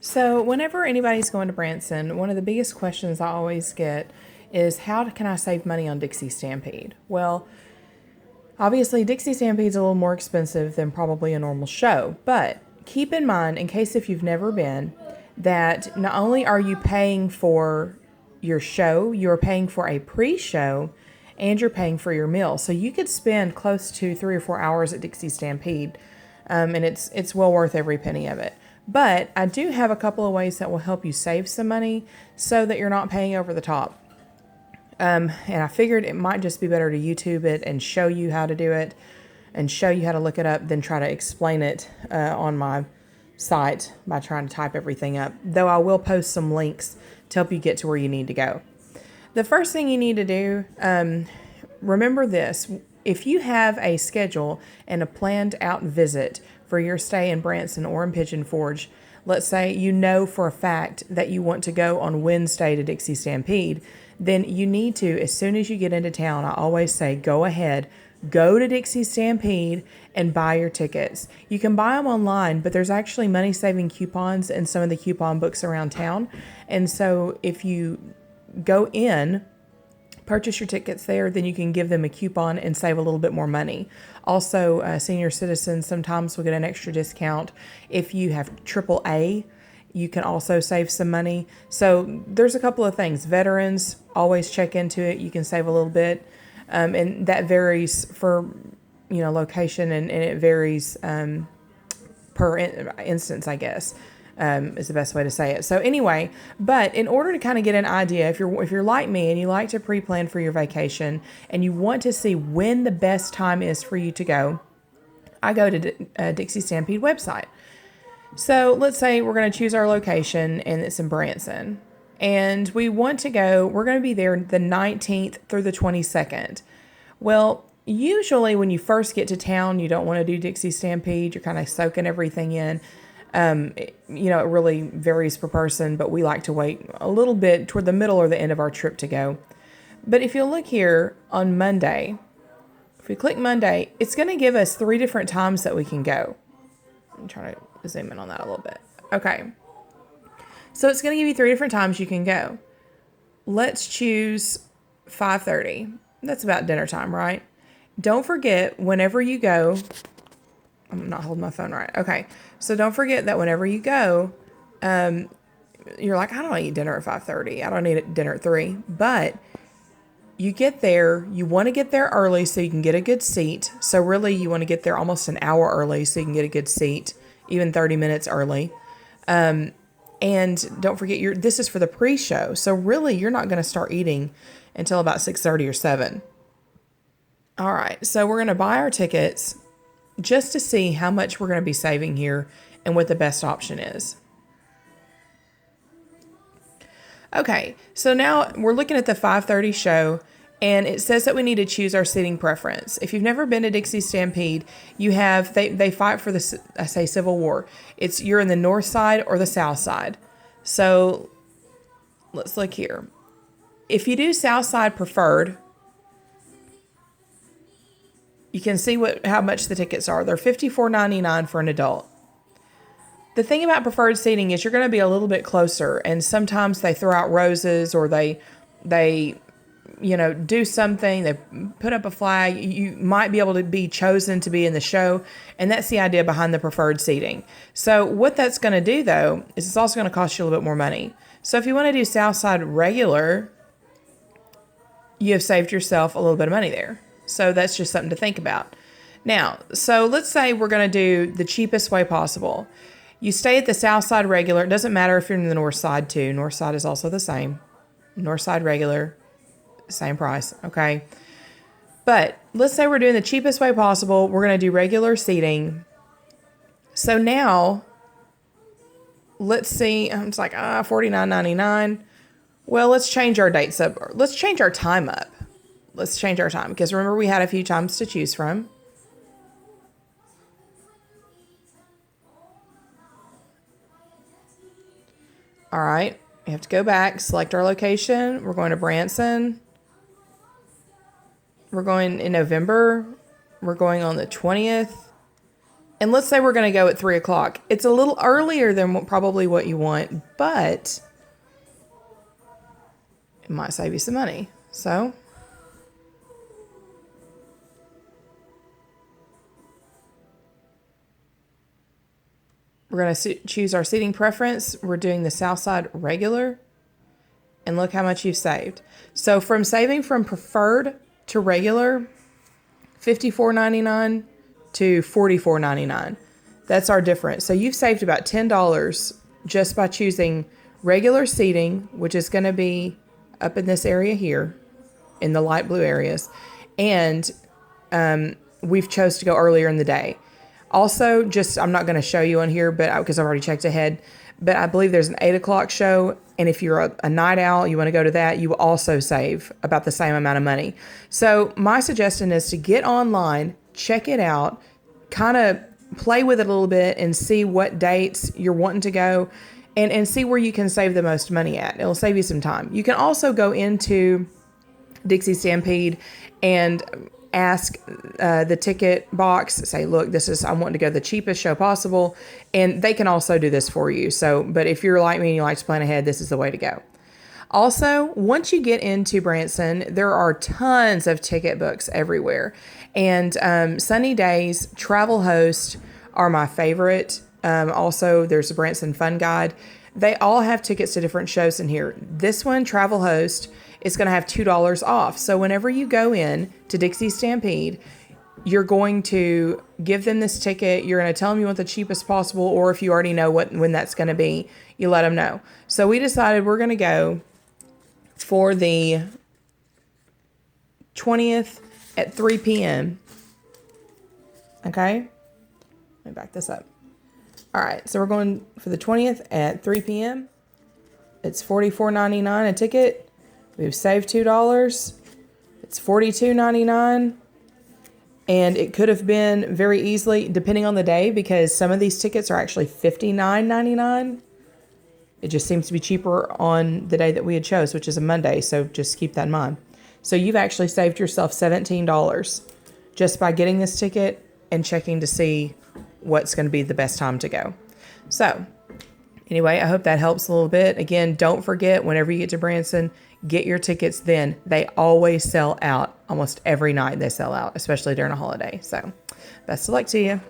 So, whenever anybody's going to Branson, one of the biggest questions I always get is how can I save money on Dixie Stampede? Well, obviously, Dixie Stampede's a little more expensive than probably a normal show, but keep in mind, in case if you've never been, that not only are you paying for your show, you're paying for a pre-show and you're paying for your meal. So you could spend close to 3 or 4 hours at Dixie Stampede, and it's well worth every penny of it. But I do have a couple of ways that will help you save some money so that you're not paying over the top. And I figured it might just be better to YouTube it and show you how to do it and show you how to look it up than try to explain it on my site by trying to type everything up. Though I will post some links to help you get to where you need to go. The first thing you need to do, remember this. If you have a schedule and a planned out visit for your stay in Branson or in Pigeon Forge, let's say you know for a fact that you want to go on Wednesday to Dixie Stampede, then you need to, as soon as you get into town, I always say, go ahead, go to Dixie Stampede and buy your tickets. You can buy them online, but there's actually money-saving coupons in some of the coupon books around town. And so if you go in, purchase your tickets there, then you can give them a coupon and save a little bit more money. Also, senior citizens sometimes will get an extra discount. If you have AAA, you can also save some money. So there's a couple of things. Veterans, always check into it. You can save a little bit. And that varies for, location and it varies per instance, I guess. Is the best way to say it. So anyway, but in order to kind of get an idea, if you're like me and you like to pre-plan for your vacation and you want to see when the best time is for you to go, I go to Dixie Stampede website. So let's say we're going to choose our location and it's in Branson. And we want to go, we're going to be there the 19th through the 22nd. Well, usually when you first get to town, you don't want to do Dixie Stampede. You're kind of soaking everything in. It really varies per person, but we like to wait a little bit toward the middle or the end of our trip to go. But if you look here on Monday, if we click Monday, it's going to give us 3 different times that we can go. I'm trying to zoom in on that a little bit. Okay. So it's going to give you 3 different times you can go. Let's choose 5:30. That's about dinner time, right? Don't forget, whenever you go, I'm not holding my phone right. Okay. So don't forget that whenever you go, you're like, I don't eat dinner at 5:30. I don't eat dinner at 3. But you get there, you want to get there early so you can get a good seat. So really you want to get there almost an hour early so you can get a good seat, even 30 minutes early. And don't forget, this is for the pre-show. So really you're not going to start eating until about 6:30 or 7. All right. So we're going to buy our tickets just to see how much we're going to be saving here and what the best option is. Okay, so now we're looking at the 5:30 show, and it says that we need to choose our seating preference. If you've never been to Dixie Stampede, they fight for the, I say, Civil War. You're in the north side or the south side. So let's look here. If you do south side preferred, you can see how much the tickets are. They're $54.99 for an adult. The thing about preferred seating is you're going to be a little bit closer, and sometimes they throw out roses or they do something. They put up a flag. You might be able to be chosen to be in the show, and that's the idea behind the preferred seating. So what that's going to do, though, is it's also going to cost you a little bit more money. So if you want to do Southside regular, you have saved yourself a little bit of money there. So that's just something to think about. Now, so let's say we're going to do the cheapest way possible. You stay at the south side regular. It doesn't matter if you're in the north side too. North side is also the same. North side regular, same price, okay? But let's say we're doing the cheapest way possible. We're going to do regular seating. So now, let's see. It's like $49.99. Well, let's change our dates up. Let's change our time up. Let's change our time, because remember we had a few times to choose from. All right, we have to go back, select our location. We're going to Branson. We're going in November. We're going on the 20th. And let's say we're going to go at 3 o'clock. It's a little earlier than probably what you want, but it might save you some money. So we're going to choose our seating preference. We're doing the south side regular. And look how much you've saved. So from saving from preferred to regular, $54.99 to $44.99. That's our difference. So you've saved about $10 just by choosing regular seating, which is going to be up in this area here, in the light blue areas. And we've chose to go earlier in the day. Also, just, I'm not going to show you on here, but because I've already checked ahead, but I believe there's an 8 o'clock show. And if you're a night owl, you want to go to that, you will also save about the same amount of money. So my suggestion is to get online, check it out, kind of play with it a little bit and see what dates you're wanting to go and see where you can save the most money at. It'll save you some time. You can also go into Dixie Stampede and ask the ticket box, say, look, I want to go to the cheapest show possible. And they can also do this for you. So, but if you're like me and you like to plan ahead, this is the way to go. Also, once you get into Branson, there are tons of ticket books everywhere. And Sunny Days, Travel Host are my favorite. Also, there's a Branson Fun Guide. They all have tickets to different shows in here. This one, Travel Host, is going to have $2 off. So whenever you go in to Dixie Stampede, you're going to give them this ticket. You're going to tell them you want the cheapest possible, or if you already know when that's going to be, you let them know. So we decided we're going to go for the 20th at 3 p.m. Okay? Let me back this up. All right, so we're going for the 20th at 3 p.m. It's $44.99 a ticket. We've saved $2. It's $42.99. And it could have been very easily, depending on the day, because some of these tickets are actually $59.99. It just seems to be cheaper on the day that we had chose, which is a Monday. So just keep that in mind. So you've actually saved yourself $17 just by getting this ticket and checking to see what's going to be the best time to go. So anyway, I hope that helps a little bit. Again, don't forget, whenever you get to Branson, get your tickets then. They always sell out. Almost every night they sell out, especially during a holiday. So best of luck to you.